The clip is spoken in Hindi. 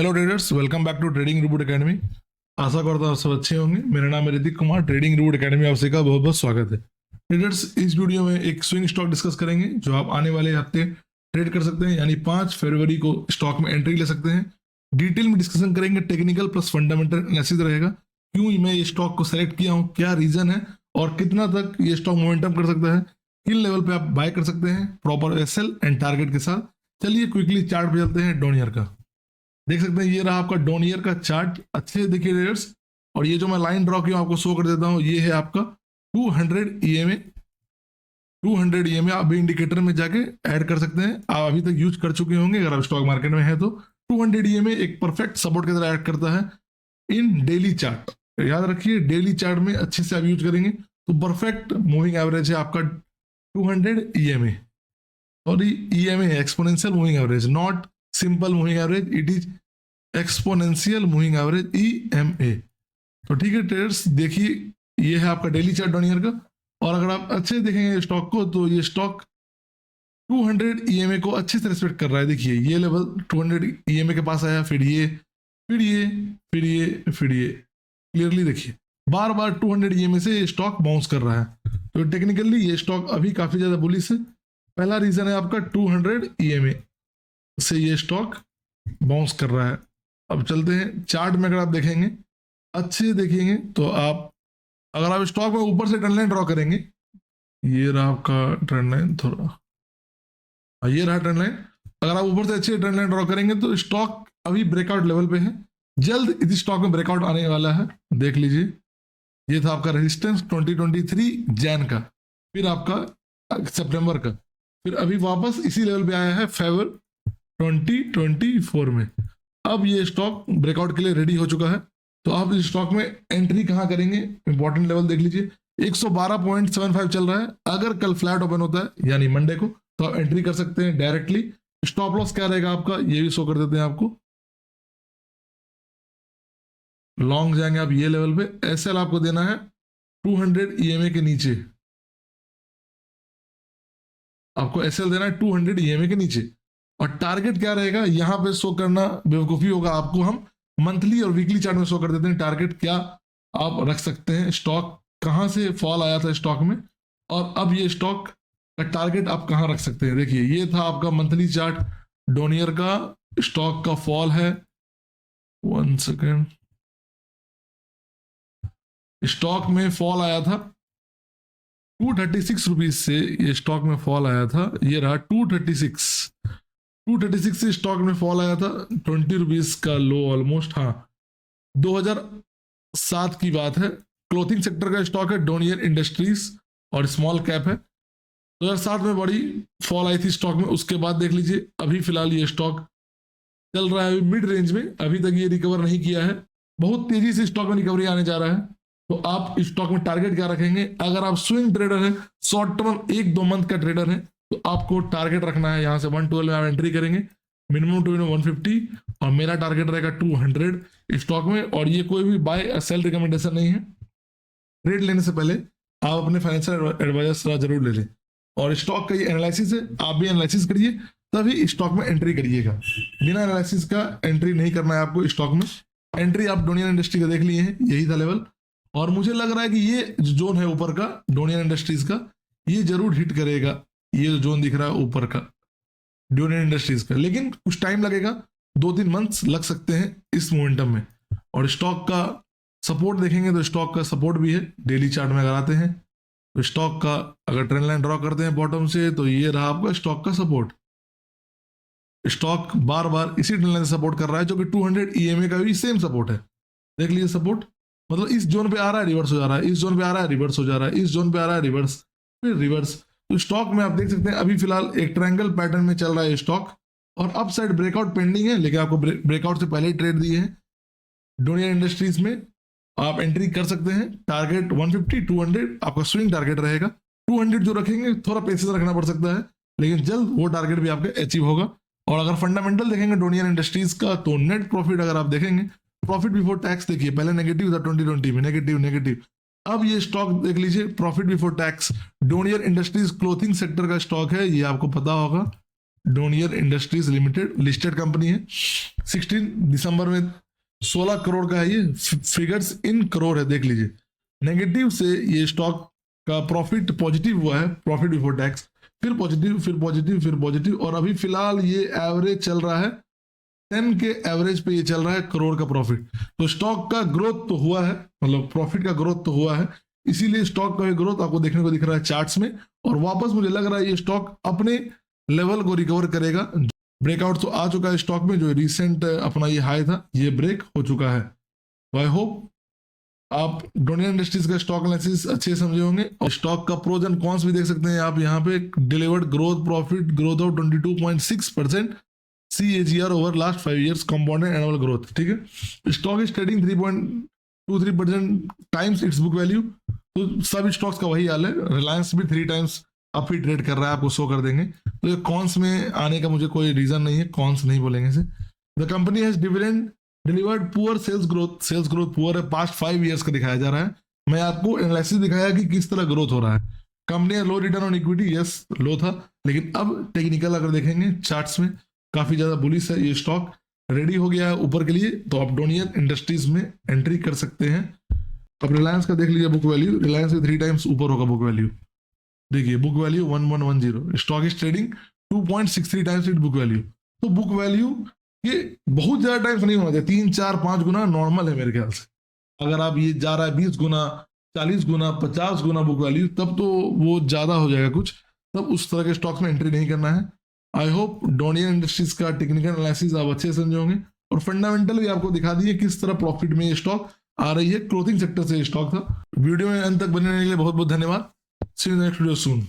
Hello traders, welcome back to trading reboot academy. आशा करता हूँ आप सब अच्छे होंगे। मेरा नाम है Hrithik Kumar. Trading reboot academy आप सबका बहुत बहुत स्वागत है। ट्रेडर्स, इस वीडियो में एक स्विंग स्टॉक डिस्कस करेंगे जो आप आने वाले हफ्ते ट्रेड कर सकते हैं, यानी 5 फरवरी को स्टॉक में एंट्री ले सकते हैं। डिटेल में डिस्कशन करेंगे, टेक्निकल प्लस फंडामेंटल एनालिसिस रहेगा। क्यों मैं ये स्टॉक को सेलेक्ट किया हूँ, क्या रीजन है और कितना तक ये स्टॉक मोमेंटम कर सकता है, किन लेवल पे आप बाय कर सकते हैं प्रॉपर एसएल एंड टारगेट के साथ। चलिए क्विकली चार्ट पे चलते हैं। डोनियर का देख सकते हैं, ये रहा आपका डोनियर का चार्ट। अच्छे से देखिए रेयर्स, और ये जो मैं लाइन ड्रॉ किया आपको शो कर देता हूँ, ये है आपका 200 EMA। 200 EMA आप भी इंडिकेटर में जाके ऐड कर सकते हैं। आप अभी तक यूज कर चुके होंगे अगर आप स्टॉक मार्केट में है तो। 200 EMA एक परफेक्ट सपोर्ट की तरह ऐड करता है इन डेली चार्ट। याद रखिए, डेली चार्ट में अच्छे से आप यूज करेंगे तो परफेक्ट मूविंग एवरेज है आपका 200 EMA। और EMA है exponential moving average, not simple moving average, it is exponential moving average EMA। तो ठीक है ट्रेडर्स, देखिए ये है आपका डेली चार्ट डोनियर का। और अगर आप अच्छे से देखेंगे स्टॉक को तो ये स्टॉक 200 EMA को अच्छे से रिस्पेक्ट कर रहा है। देखिए ये लेवल 200 EMA के पास आया, फिर ये फिर ये फिर ये फिर ये, क्लियरली देखिए बार बार 200 EMA से ये स्टॉक बाउंस कर रहा है। तो टेक्निकली ये स्टॉक अभी काफी ज्यादा बुलिश है। पहला रीजन है आपका 200 EMA से ये स्टॉक बाउंस कर रहा है। अब चलते हैं चार्ट में। अगर आप देखेंगे अच्छे से देखेंगे तो आप, अगर आप स्टॉक में ऊपर से ट्रेंड लाइन ड्रॉ करेंगे, ये रहा आपका ट्रेंड लाइन, थोड़ा ये रहा ट्रेंड लाइन। अगर आप ऊपर से अच्छे ट्रेंड लाइन ड्रॉ करेंगे तो स्टॉक अभी ब्रेकआउट लेवल पे है, जल्द इस स्टॉक में ब्रेकआउट आने वाला है। देख लीजिए, ये था आपका रेजिस्टेंस 2023 जैन का, फिर आपका सितंबर का, फिर अभी वापस इसी लेवल पे आया है फेबर 2024 में। अब ये स्टॉक ब्रेकआउट के लिए रेडी हो चुका है। तो आप इस स्टॉक में एंट्री कहां करेंगे, इंपॉर्टेंट लेवल देख लीजिए, 112.75 चल रहा है। अगर कल फ्लैट ओपन होता है यानी मंडे को, तो आप एंट्री कर सकते हैं डायरेक्टली। स्टॉप लॉस क्या रहेगा आपका, ये भी शो कर देते हैं आपको। लॉन्ग जाएंगे आप ये लेवल पे, एसएल आपको देना है 200 EMA के नीचे। आपको एसएल देना है 200 EMA के नीचे। और टारगेट क्या रहेगा यहां पे शो करना बेवकूफी होगा आपको। हम मंथली और वीकली चार्ट में शो कर देते हैं टारगेट क्या आप रख सकते हैं, स्टॉक कहां से फॉल आया था स्टॉक में, और अब ये स्टॉक का टारगेट आप कहां रख सकते हैं। देखिए ये था आपका मंथली चार्ट डोनियर का, स्टॉक का फॉल है, 1 सेकेंड, स्टॉक में फॉल आया था 236 रुपीज से, ये स्टॉक में फॉल आया था, ये रहा 236 से स्टॉक में फॉल आया था, 20 रुपीज का लो ऑलमोस्ट। हाँ 2007 की बात है। क्लोथिंग सेक्टर का स्टॉक है डोनियर इंडस्ट्रीज और स्मॉल कैप है। 2007 में बड़ी फॉल आई थी स्टॉक में। उसके बाद देख लीजिए अभी फिलहाल ये स्टॉक चल रहा है मिड रेंज में, अभी तक ये रिकवर नहीं किया है। बहुत तेजी से स्टॉक में रिकवरी आने जा रहा है। तो आप इस स्टॉक में टारगेट क्या रखेंगे, अगर आप स्विंग ट्रेडर हैं, शॉर्ट टर्म 1-2 मंथ का ट्रेडर है, तो आपको टारगेट रखना है यहाँ से 112 में आप एंट्री करेंगे, मिनिमम टू 150, और मेरा टारगेट रहेगा 200 स्टॉक में। और ये कोई भी बाय सेल रिकमेंडेशन नहीं है। ट्रेड लेने से पहले आप अपने फाइनेंशियल एडवाइजर से जरूर ले लें। और स्टॉक का ये एनालिसिस है, आप भी एनालिसिस करिए तभी स्टॉक में एंट्री करिएगा। बिना एनालिसिस का एंट्री नहीं करना है आपको स्टॉक में। एंट्री आप डोनियर इंडस्ट्री का देख लिए हैं, यही था लेवल। और मुझे लग रहा है कि ये जो जोन है ऊपर का डोनियर इंडस्ट्रीज का, ये जरूर हिट करेगा। ये जो जोन दिख रहा है ऊपर का डोनियर इंडस्ट्रीज का, लेकिन कुछ टाइम लगेगा, 2-3 मंथ्स लग सकते हैं इस मोमेंटम में। और स्टॉक का सपोर्ट देखेंगे तो स्टॉक का सपोर्ट भी है डेली चार्ट में। अगर आते हैं तो स्टॉक का अगर ट्रेंड लाइन ड्रॉ करते हैं बॉटम से, तो ये रहा आपका स्टॉक का सपोर्ट। स्टॉक बार बार इसी ट्रेंड लाइन से सपोर्ट कर रहा है, जो कि 200 EMA का भी सेम सपोर्ट है। देख लीजिए सपोर्ट, मतलब इस जोन पे आ रहा है रिवर्स हो जा रहा है, इस जोन पे आ रहा है रिवर्स हो जा रहा है, इस जोन पे आ रहा है रिवर्स, फिर रिवर्स। तो स्टॉक में आप देख सकते हैं अभी फिलहाल एक ट्रायंगल पैटर्न में चल रहा है स्टॉक, और अप साइड ब्रेकआउट पेंडिंग है, लेकिन आपको ब्रेकआउट से पहले ही ट्रेड दिए हैं। डोनियर इंडस्ट्रीज में आप एंट्री कर सकते हैं। टारगेट 150 200 आपका स्विंग टारगेट रहेगा। 200 जो रखेंगे थोड़ा पैसे से रखना पड़ सकता है, लेकिन जल्द वो टारगेट भी आपका अचीव होगा। और अगर फंडामेंटल देखेंगे डोनियर इंडस्ट्रीज का, तो नेट प्रॉफिट अगर आप देखेंगे, प्रॉफिट बिफोर टैक्स देखिए, पहले नेगेटिव था 2020 में, नेगेटिव नेगेटिव, अब ये स्टॉक देख लीजिए profit before tax. Donear industries clothing sector का स्टॉक है, ये आपको पता होगा। Donear industries limited listed company है। 16 दिसंबर में 16 करोड़ का है, ये फिगर्स इन करोड़ है, देख लीजिए। नेगेटिव से ये स्टॉक का प्रॉफिट पॉजिटिव हुआ है, प्रॉफिट बिफोर टैक्स, फिर पॉजिटिव, फिर पॉजिटिव, फिर पॉजिटिव, और अभी फिलहाल ये एवरेज चल रहा है 10 के एवरेज पे ये चल रहा है करोड़ का प्रॉफिट। तो स्टॉक का ग्रोथ तो हुआ है, मतलब प्रॉफिट का ग्रोथ तो हुआ है, इसीलिए स्टॉक का ग्रोथ आपको देखने को दिख रहा है चार्ट्स में। और वापस मुझे लग रहा है ये स्टॉक अपने लेवल को रिकवर करेगा। ब्रेकआउट तो आ चुका है स्टॉक में, जो रिसेंट अपना ये हाई था ये ब्रेक हो चुका है। तो आई होप आप डोनियर इंडस्ट्रीज का स्टॉक एनालिसिस अच्छे समझे होंगे, और स्टॉक का प्रोज एंड कॉन्स भी देख सकते हैं आप यहाँ पे। Delivered growth profit growth of 22.6% CAGR over last 5 years compounded annual growth, ठीक है। Stock is trading 3.23% times it's book value. तो सब स्टॉक्स का वही हाल है, रिलायंस भी 3 times अप ही ट्रेड कर रहा है, आपको शो कर देंगे। तो ये कॉन्स में आने का मुझे कोई रीजन नहीं है, कॉन्स नहीं बोलेंगे इसे। The company has delivered poor sales growth poor है, पास्ट 5 years का दिखाया जा रहा है। मैं आपको एनालिसिस दिखाया कि किस तरह ग्रोथ हो रहा है। Company low return on equity, yes low था, लेकिन अब टेक्निकल अगर देखेंगे चार्ट्स में काफी ज्यादा बुलिश है ये स्टॉक, रेडी हो गया है ऊपर के लिए। तो आप डोनियर इंडस्ट्रीज में एंट्री कर सकते हैं। अब रिलायंस का देख लीजिए बुक वैल्यू, रिलायंस से 3 times ऊपर होगा बुक वैल्यू। देखिए book value 1110, stock is trading 2.63 times it book value. तो बुक वैल्यू ये बहुत ज्यादा टाइम्स नहीं होना चाहिए, 3, 4, 5 गुना नॉर्मल है मेरे ख्याल से। अगर आप ये जा रहा है 20 गुना, 40 गुना, 50 गुना बुक वैल्यू, तब तो वो ज्यादा हो जाएगा कुछ, तब उस तरह के स्टॉक्स में एंट्री नहीं करना है। आई होप डोनियर इंडस्ट्रीज का टेक्निकल एनालिसिस आप अच्छे समझे होंगे, और फंडामेंटल भी आपको दिखा दिए किस तरह प्रॉफिट में ये स्टॉक आ रही है। क्लोथिंग सेक्टर से ये स्टॉक था। वीडियो में अंत तक बने रहने के लिए बहुत बहुत धन्यवाद। सी यू नेक्स्ट वीडियो सून।